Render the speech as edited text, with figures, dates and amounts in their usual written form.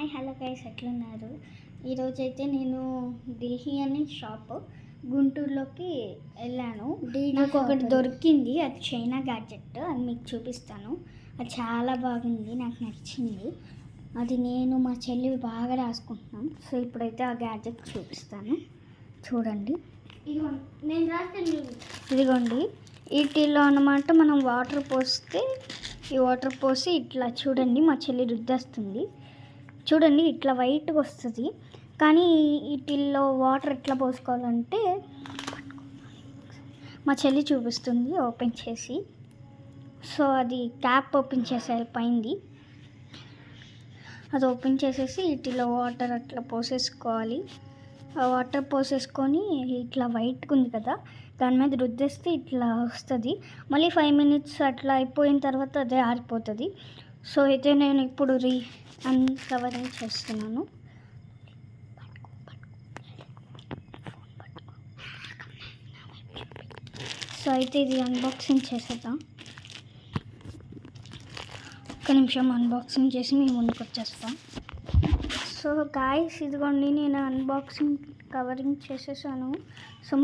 Hi hello guys, ఎట్లున్నారు? ఈరోజైతే నేను ఢిల్లీ అనే షాప్ గుంటూరులోకి వెళ్ళాను. నాకు ఒకటి దొరికింది, అది చైనా గ్యాడ్జెట్. అది మీకు చూపిస్తాను. అది చాలా బాగుంది, నాకు నచ్చింది. అది నేను మా చెల్లి బాగా రాసుకుంటున్నాం. సో ఇప్పుడైతే ఆ గ్యాడ్జెట్ చూపిస్తాను, చూడండి. నేను రాస్తాను, ఇదిగోండి. వీటిలో అన్నమాట మనం వాటర్ పోస్తే, ఈ వాటర్ పోసి ఇట్లా చూడండి, మా చెల్లి రుద్దేస్తుంది. చూడండి ఇట్లా వైట్గా వస్తుంది. కానీ వీటిల్లో వాటర్ ఎట్లా పోసుకోవాలంటే మా చెల్లి చూపిస్తుంది ఓపెన్ చేసి. సో అది ట్యాప్ ఓపెన్ చేసేయాలి పైంది. అది ఓపెన్ చేసేసి వీటిలో వాటర్ అట్లా పోసేసుకోవాలి. ఆ వాటర్ పోసేసుకొని ఇట్లా వైట్గా ఉంది కదా, దాని మీద రుద్దేస్తే ఇట్లా వస్తుంది. మళ్ళీ 5 minutes అట్లా అయిపోయిన తర్వాత అదే ఆరిపోతుంది. సో అయితే నేను ఇప్పుడు అన్కవరింగ్ చేస్తున్నాను. సో అయితే ఇది అన్బాక్సింగ్ చేసేద్దాం. ఒక్క నిమిషం అన్బాక్సింగ్ చేసి మీ ముందుకు వచ్చేస్తాం. సో గాయ్స్, ఇదిగోండి నేను అన్బాక్సింగ్ కవరింగ్ చేసేసాను. సో